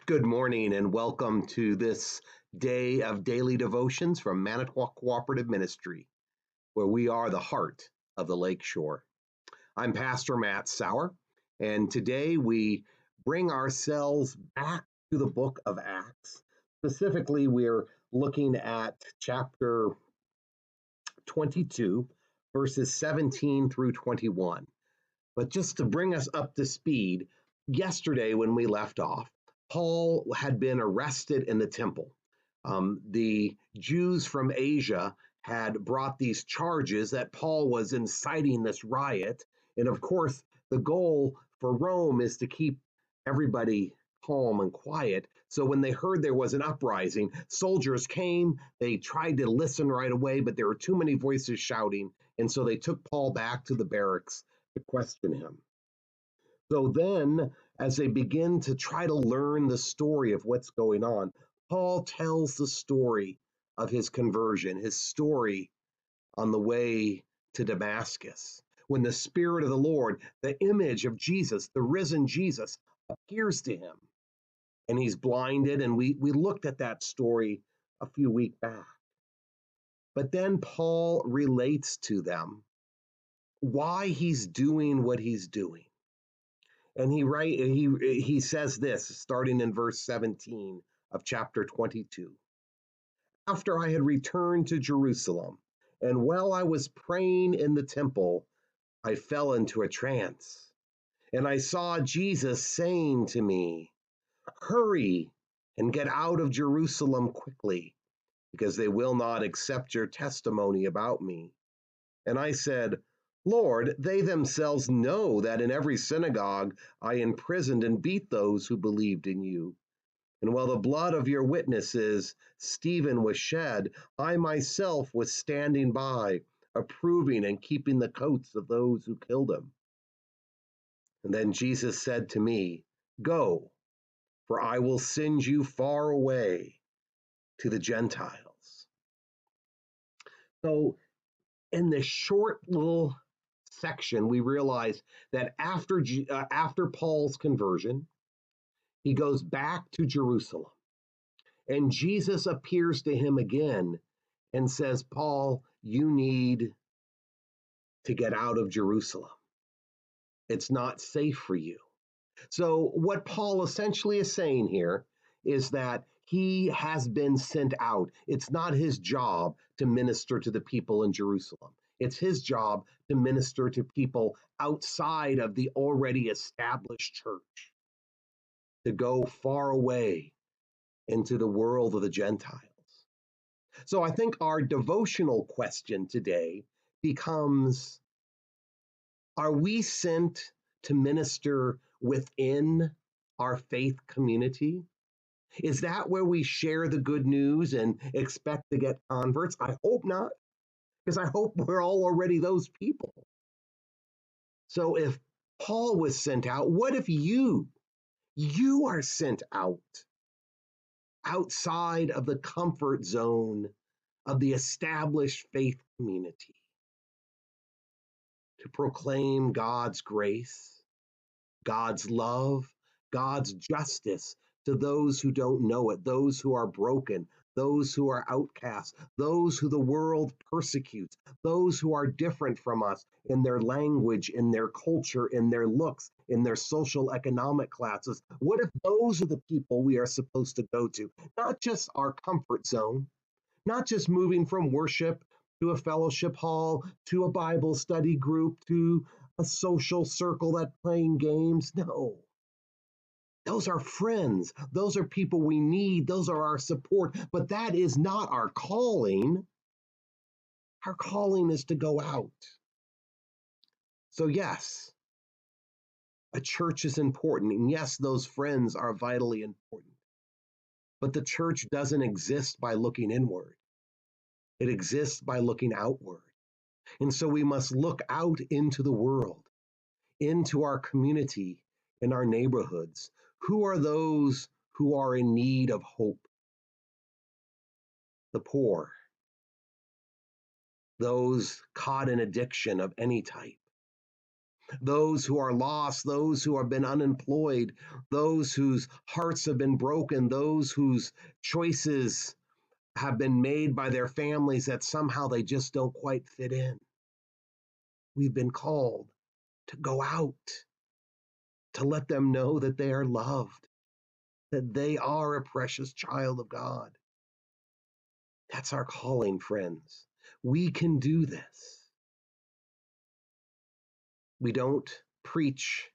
Good morning and welcome to this day of daily devotions from Manitowoc Cooperative Ministry, where we are the heart of the lakeshore. I'm Pastor Matt Sauer, and today we bring ourselves back to the book of Acts. Specifically, we're looking at chapter 22, verses 17 through 21. But just to bring us up to speed, yesterday when we left off, Paul had been arrested in the temple. The Jews from Asia had brought these charges that Paul was inciting this riot. And of course, the goal for Rome is to keep everybody calm and quiet. So when they heard there was an uprising, soldiers came. They tried to listen right away, but there were too many voices shouting. And so they took Paul back to the barracks to question him. So then, as they begin to try to learn the story of what's going on, Paul tells the story of his conversion, his story on the way to Damascus. When the Spirit of the Lord, the image of Jesus, the risen Jesus, appears to him, and he's blinded, and we looked at that story a few weeks back. But then Paul relates to them why he's doing what he's doing. And he says this, starting in verse 17 of chapter 22. After I had returned to Jerusalem, and while I was praying in the temple, I fell into a trance. And I saw Jesus saying to me, "Hurry and get out of Jerusalem quickly, because they will not accept your testimony about me." And I said, "Lord, they themselves know that in every synagogue I imprisoned and beat those who believed in you. And while the blood of your witnesses, Stephen, was shed, I myself was standing by, approving and keeping the coats of those who killed him." And then Jesus said to me, "Go, for I will send you far away to the Gentiles." So in this short little section, we realize that after Paul's conversion, he goes back to Jerusalem, and Jesus appears to him again and says, "Paul, you need to get out of Jerusalem. It's not safe for you." So what Paul essentially is saying here is that he has been sent out. It's not his job to minister to the people in Jerusalem. It's his job to minister to people outside of the already established church, to go far away into the world of the Gentiles. So I think our devotional question today becomes, are we sent to minister within our faith community? Is that where we share the good news and expect to get converts? I hope not, because I hope we're all already those people. So if Paul was sent out, what if you are sent out outside of the comfort zone of the established faith community to proclaim God's grace, God's love, God's justice to those who don't know it, those who are broken, those who are outcasts, those who the world persecutes, those who are different from us in their language, in their culture, in their looks, in their social economic classes? What if those are the people we are supposed to go to? Not just our comfort zone, not just moving from worship to a fellowship hall, to a Bible study group, to a social circle that's playing games. No. Those are friends. Those are people we need. Those are our support. But that is not our calling. Our calling is to go out. So yes, a church is important. And yes, those friends are vitally important. But the church doesn't exist by looking inward. It exists by looking outward. And so we must look out into the world, into our community, in our neighborhoods. Who are those who are in need of hope? The poor, those caught in addiction of any type, those who are lost, those who have been unemployed, those whose hearts have been broken, those whose choices have been made by their families that somehow they just don't quite fit in. We've been called to go out, to let them know that they are loved, that they are a precious child of God. That's our calling, friends. We can do this. We don't preach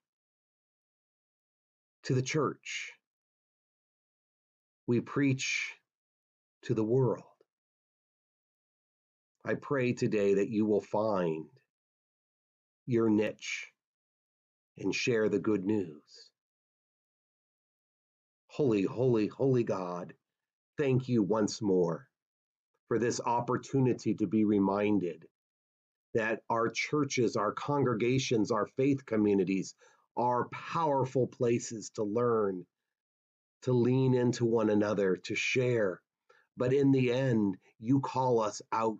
to the church. We preach to the world. I pray today that you will find your niche and share the good news. Holy, holy, holy God, thank you once more for this opportunity to be reminded that our churches, our congregations, our faith communities are powerful places to learn, to lean into one another, to share. But in the end, you call us out.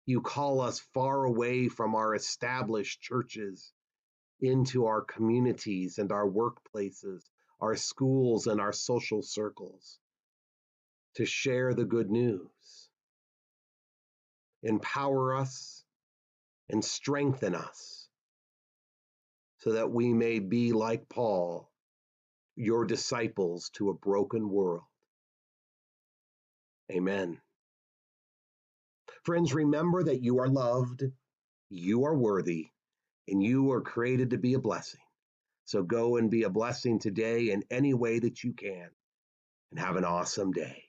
You call us far away from our established churches into our communities and our workplaces, our schools and our social circles to share the good news. Empower us and strengthen us so that we may be like Paul, your disciples to a broken world. Amen. Friends, remember that you are loved, you are worthy, and you are created to be a blessing. So go and be a blessing today in any way that you can, and have an awesome day.